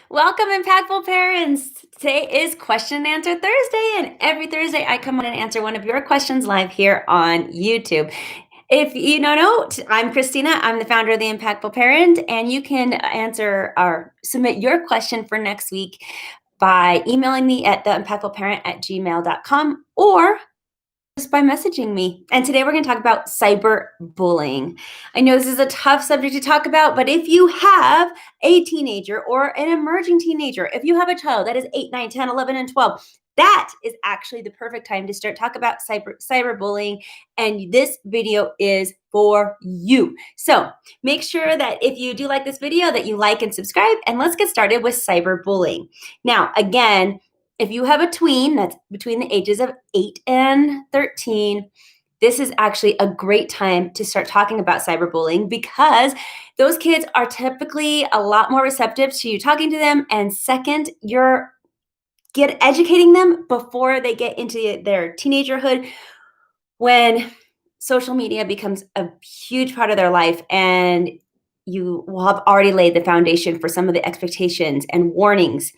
Welcome, impactful parents. Today is Question and Answer Thursday, and every Thursday I come on and answer one of your questions live here on YouTube. If you don't know, I'm Christina. I'm the founder of the Impactful Parent, and you can answer or submit your question for next week by emailing me at theimpactfulparent@gmail.com or just by messaging me. And today we're going to talk about cyberbullying. I know this is a tough subject to talk about, but if you have a teenager or an emerging teenager, if you have a child that is 8, 9, 10, 11, and 12, that is actually the perfect time to start talk about cyberbullying. And this video is for you. So make sure that if you do like this video that you like and subscribe, and let's get started with cyberbullying. Now, again, if you have a tween that's between the ages of 8 and 13, this is actually a great time to start talking about cyberbullying because those kids are typically a lot more receptive to you talking to them. And second, you're educating them before they get into their teenagerhood when social media becomes a huge part of their life, and you will have already laid the foundation for some of the expectations and warnings.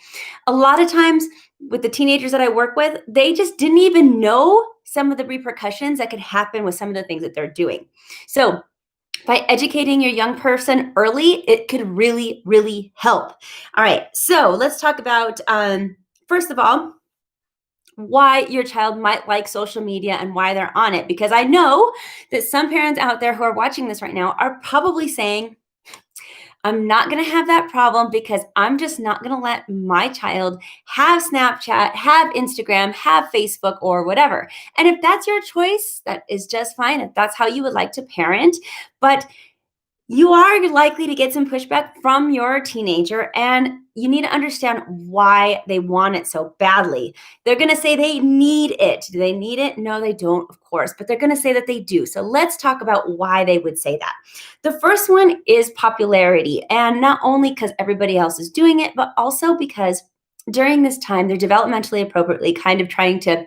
A lot of times with the teenagers that I work with, they just didn't even know some of the repercussions that could happen with some of the things that they're doing. So by educating your young person early, it could really, really help. All right, so let's talk about, first of all, why your child might like social media and why they're on it. Because I know that some parents out there who are watching this right now are probably saying, I'm not going to have that problem because I'm just not going to let my child have Snapchat, have Instagram, have Facebook, or whatever. And if that's your choice, that is just fine. If that's how you would like to parent, but you are likely to get some pushback from your teenager, and you need to understand why they want it so badly. They're going to say they need it. Do they need it? No, they don't, of course, but they're going to say that they do. So let's talk about why they would say that. The first one is popularity, and not only because everybody else is doing it, but also because during this time, they're developmentally appropriately kind of trying to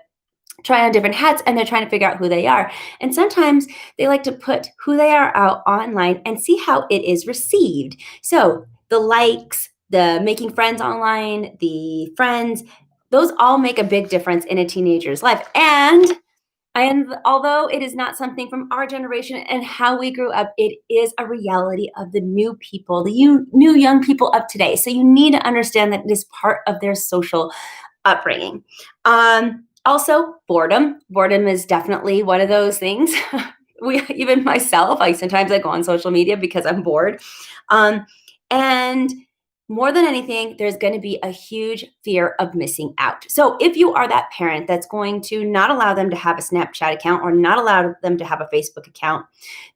try on different hats, and they're trying to figure out who they are. And sometimes they like to put who they are out online and see how it is received. So the likes, the making friends online, the friends, those all make a big difference in a teenager's life. And although it is not something from our generation and how we grew up, it is a reality of the new people, the new young people of today. So you need to understand that it is part of their social upbringing. Also, boredom. Boredom is definitely one of those things. Even myself, sometimes I go on social media because I'm bored. And more than anything, there's going to be a huge fear of missing out. So if you are that parent that's going to not allow them to have a Snapchat account or not allow them to have a Facebook account,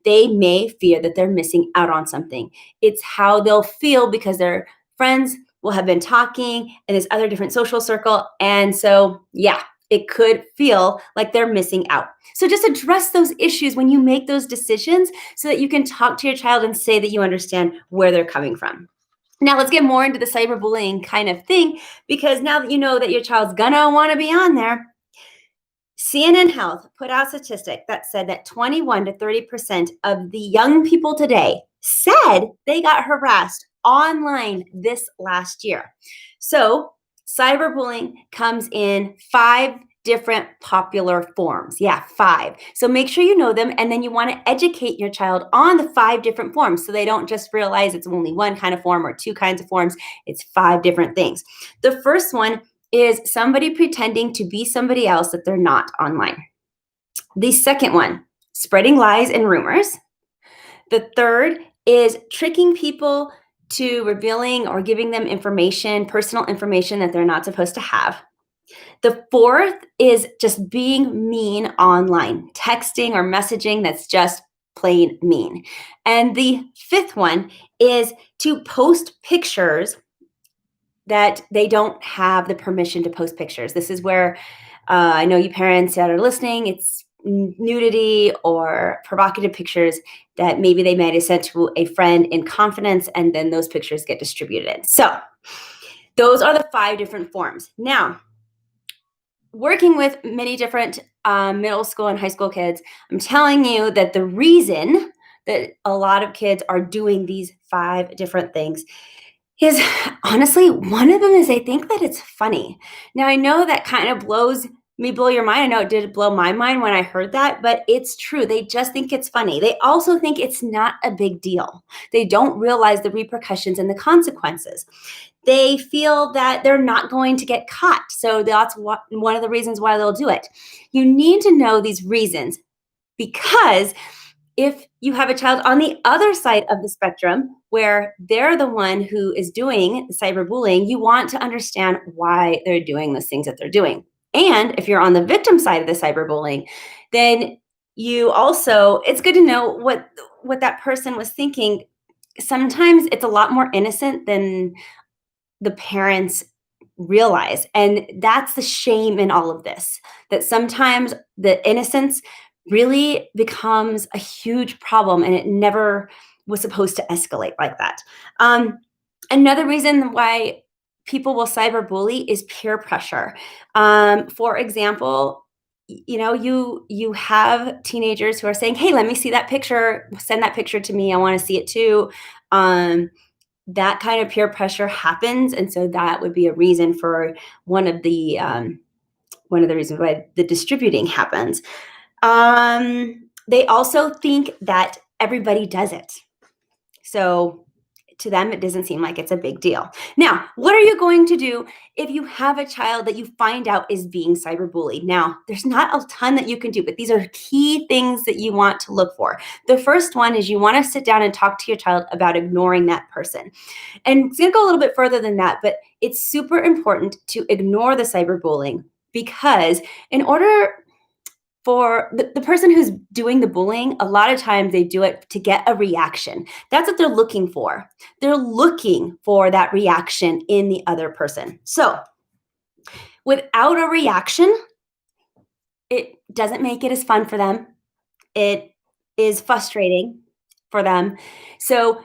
they may fear that they're missing out on something. It's how they'll feel because their friends will have been talking in this other different social circle. And so, yeah, it could feel like they're missing out. So just address those issues when you make those decisions so that you can talk to your child and say that you understand where they're coming from. Now let's get more into the cyberbullying kind of thing, because now that you know that your child's gonna want to be on there, CNN Health put out a statistic that said that 21 to 30% of the young people today said they got harassed online this last year. So cyberbullying comes in 5 different popular forms. Yeah, 5. So make sure you know them, and then you want to educate your child on the 5 different forms so they don't just realize it's only one kind of form or 2 kinds of forms. It's 5 different things. The first one is somebody pretending to be somebody else that they're not online. The second one, spreading lies and rumors. The third is tricking people to revealing or giving them information, personal information that they're not supposed to have. The fourth is just being mean online, texting or messaging that's just plain mean. And the fifth one is to post pictures that they don't have the permission to post pictures. This is where I know you parents that are listening, it's nudity or provocative pictures that maybe they might have sent to a friend in confidence, and then those pictures get distributed. So those are the 5 different forms. Now, working with many different middle school and high school kids, I'm telling you that the reason that a lot of kids are doing these 5 different things Is honestly, one of them is they think that it's funny. Now, I know that kind of blow your mind. I know it did blow my mind when I heard that, but it's true. They just think it's funny. They also think it's not a big deal. They don't realize the repercussions and the consequences. They feel that they're not going to get caught. So that's one of the reasons why they'll do it. You need to know these reasons because if you have a child on the other side of the spectrum where they're the one who is doing the cyberbullying, you want to understand why they're doing those things that they're doing. And if you're on the victim side of the cyberbullying, then you also it's good to know what that person was thinking. Sometimes it's a lot more innocent than the parents realize. And that's the shame in all of this, that sometimes the innocence really becomes a huge problem and it never was supposed to escalate like that. Um, Another reason why people will cyberbully is peer pressure. For example, you have teenagers who are saying, "Hey, let me see that picture. Send that picture to me. I want to see it too." Um, that kind of peer pressure happens, and so that would be a reason for one of the one of the reasons why the distributing happens. They also think that everybody does it, so to them it doesn't seem like it's a big deal. Now, what are you going to do if you have a child that you find out is being cyberbullied? Now, there's not a ton that you can do, but these are key things that you want to look for. The first one is you want to sit down and talk to your child about ignoring that person. And it's going to go a little bit further than that, but it's super important to ignore the cyberbullying because in order for the person who's doing the bullying, a lot of times they do it to get a reaction. That's what they're looking for. They're looking for that reaction in the other person. So without a reaction, it doesn't make it as fun for them. It is frustrating for them. So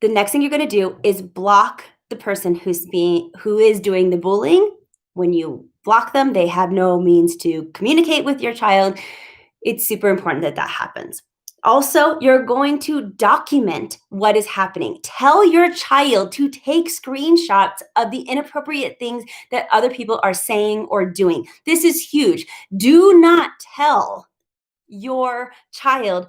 the next thing you're going to do is block the person who is doing the bullying. When you block them, they have no means to communicate with your child. It's super important that that happens. Also, you're going to document what is happening. Tell your child to take screenshots of the inappropriate things that other people are saying or doing. This is huge. Do not tell your child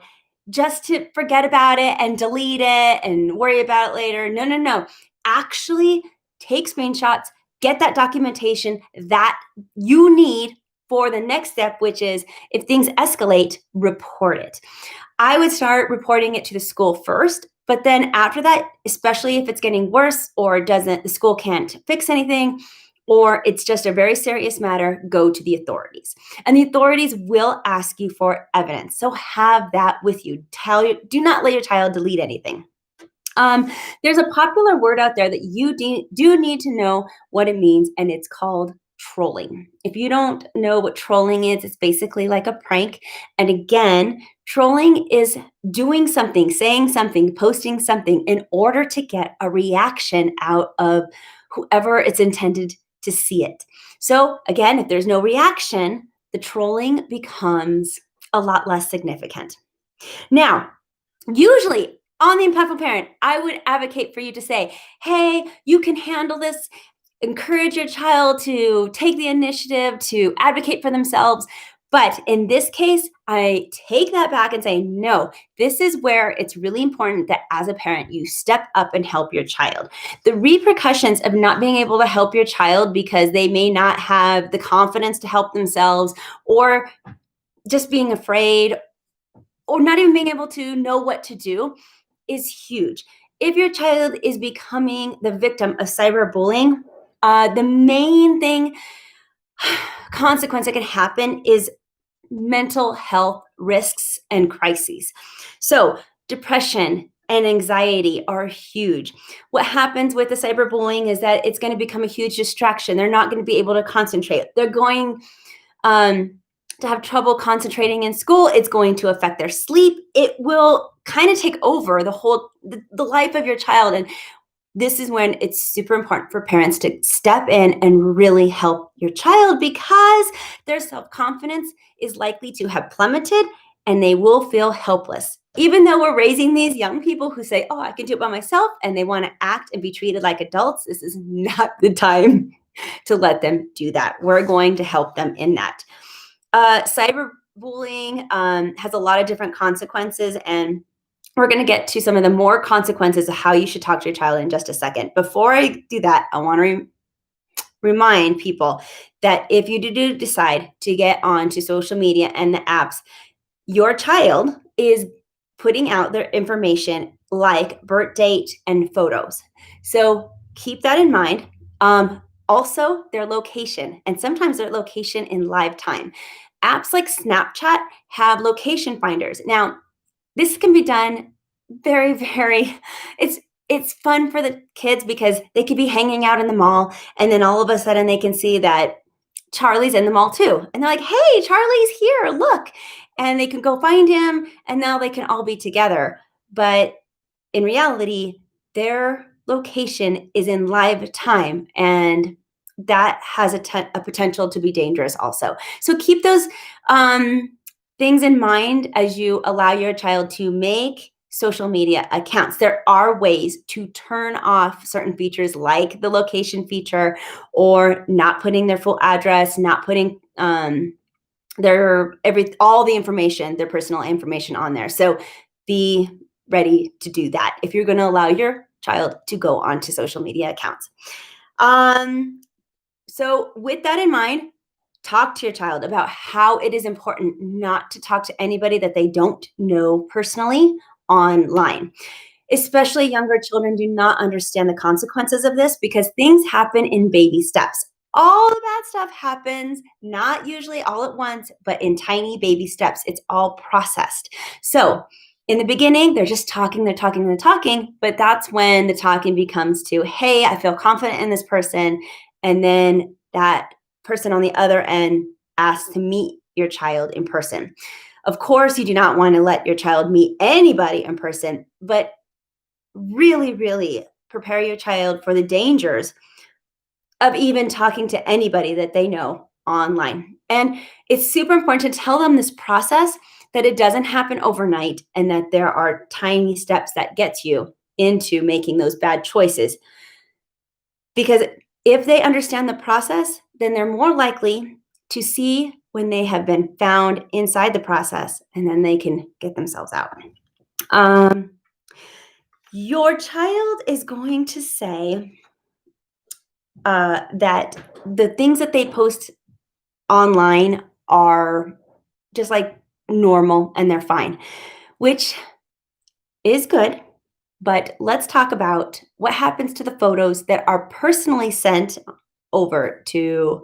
just to forget about it and delete it and worry about it later. No, no, no. Actually, take screenshots, get that documentation that you need for the next step, which is if things escalate, report it. I would start reporting it to the school first, but then after that, especially if it's getting worse or the school can't fix anything, or it's just a very serious matter, go to the authorities. And the authorities will ask you for evidence. So have that with you. Do not let your child delete anything. There's a popular word out there that you do need to know what it means, and it's called trolling. If you don't know what trolling is, it's basically like a prank. And again, trolling is doing something, saying something, posting something in order to get a reaction out of whoever it's intended to see it. So again, if there's no reaction, the trolling becomes a lot less significant. Now, usually on the impactful parent, I would advocate for you to say, hey, you can handle this. Encourage your child to take the initiative to advocate for themselves. But in this case, I take that back and say, no, this is where it's really important that as a parent, you step up and help your child. The repercussions of not being able to help your child because they may not have the confidence to help themselves, or just being afraid, or not even being able to know what to do, is huge. If your child is becoming the victim of cyberbullying, the main consequence that can happen is mental health risks and crises. So depression and anxiety are huge. What happens with the cyberbullying is that it's going to become a huge distraction. They're not going to be able to concentrate. They're going to have trouble concentrating in school. It's going to affect their sleep. It will kind of take over the life of your child. And this is when it's super important for parents to step in and really help your child, because their self-confidence is likely to have plummeted and they will feel helpless. Even though we're raising these young people who say, oh, I can do it by myself, and they want to act and be treated like adults, this is not the time to let them do that. We're going to help them in that. Cyberbullying has a lot of different consequences, and we're going to get to some of the more consequences of how you should talk to your child in just a second. Before I do that, I want to remind people that if you do decide to get onto social media and the apps, your child is putting out their information like birth date and photos. So keep that in mind. Also, their location, and sometimes their location in live time. Apps like Snapchat have location finders. Now, this can be done very, very, it's it's fun for the kids because they could be hanging out in the mall, and then all of a sudden they can see that Charlie's in the mall too. And they're like, hey, Charlie's here, look. And they can go find him, and now they can all be together. But in reality, their location is in live time, and that has a potential to be dangerous also. So keep those things in mind as you allow your child to make social media accounts. There are ways to turn off certain features like the location feature, or not putting their full address, not putting all the information, their personal information on there. So be ready to do that if you're going to allow your child to go onto social media accounts. So with that in mind, talk to your child about how it is important not to talk to anybody that they don't know personally online. Especially younger children do not understand the consequences of this because things happen in baby steps. All the bad stuff happens, not usually all at once, but in tiny baby steps. It's all processed. So in the beginning, they're just talking, they're talking, they're talking, but that's when the talking becomes to, hey, I feel confident in this person. And then that person on the other end asks to meet your child in person. Of course, you do not want to let your child meet anybody in person, but really, really prepare your child for the dangers of even talking to anybody that they know online. And it's super important to tell them this process, that it doesn't happen overnight, and that there are tiny steps that gets you into making those bad choices. Because if they understand the process, then they're more likely to see when they have been found inside the process, and then they can get themselves out. Your child is going to say that the things that they post online are just like normal and they're fine, which is good. But let's talk about what happens to the photos that are personally sent over to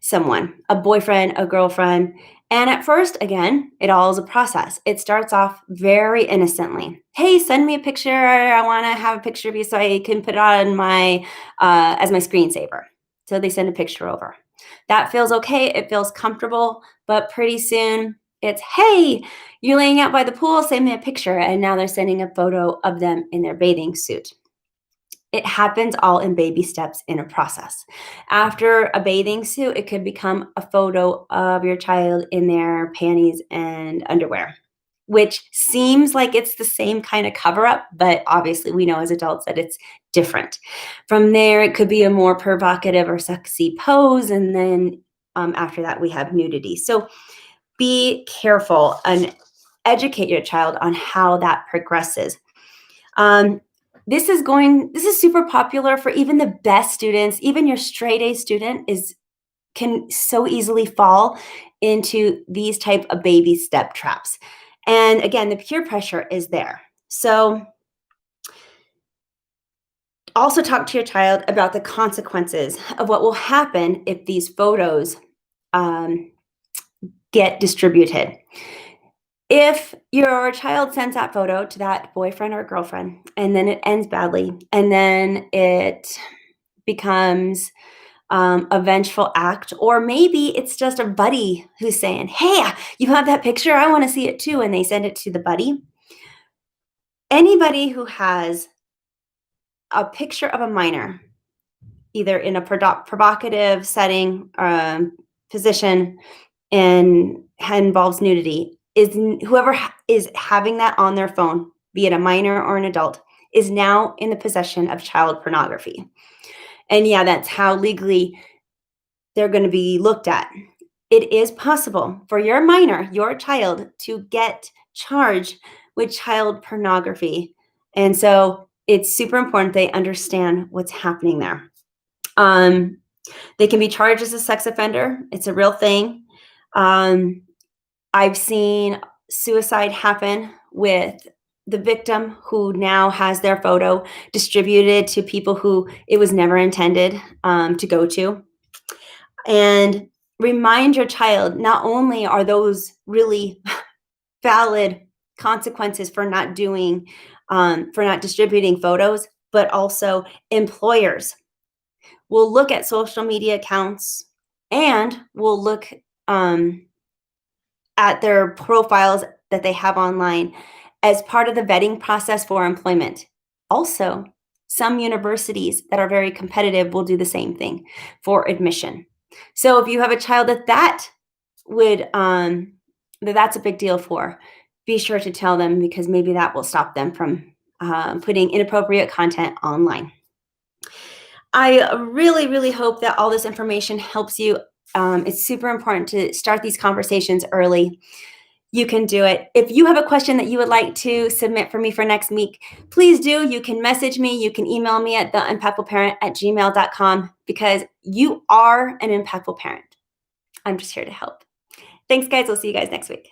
someone, a boyfriend, a girlfriend. And at first, again, it all is a process. It starts off very innocently. Hey, send me a picture. I want to have a picture of you so I can put it on my as my screensaver. So they send a picture over. That feels okay. It feels comfortable, but pretty soon it's, hey, you're laying out by the pool, send me a picture. And now they're sending a photo of them in their bathing suit. It happens all in baby steps in a process. After a bathing suit, it could become a photo of your child in their panties and underwear, which seems like it's the same kind of cover up, but obviously we know as adults that it's different. From there, it could be a more provocative or sexy pose. And then after that, we have nudity. So be careful and educate your child on how that progresses. This is super popular for even the best students. Even your straight A student can so easily fall into these type of baby step traps. And again, the peer pressure is there. So also talk to your child about the consequences of what will happen if these photos get distributed. If your child sends that photo to that boyfriend or girlfriend, and then it ends badly, and then it becomes a vengeful act, or maybe it's just a buddy who's saying, hey, you have that picture? I want to see it too. And they send it to the buddy. Anybody who has a picture of a minor, either in a provocative setting, position, and involves nudity, whoever is having that on their phone, be it a minor or an adult, is now in the possession of child pornography. And yeah, that's how legally they're going to be looked at. It is possible for your minor, your child, to get charged with child pornography. And so it's super important they understand what's happening there. Um, they can be charged as a sex offender. It's a real thing. Um, I've seen suicide happen with the victim who now has their photo distributed to people who it was never intended to go to. And remind your child not only are those really valid consequences for not doing, for not distributing photos, but also employers will look at social media accounts and will look um, at their profiles that they have online as part of the vetting process for employment. Also, some universities that are very competitive will do the same thing for admission. So if you have a child that would that's a big deal for, be sure to tell them because maybe that will stop them from putting inappropriate content online. I really, really hope that all this information helps you. It's super important to start these conversations early. You can do it. If you have a question that you would like to submit for me for next week, please do. You can message me. You can email me at theimpactfulparent@gmail.com because you are an impactful parent. I'm just here to help. Thanks, guys. We'll see you guys next week.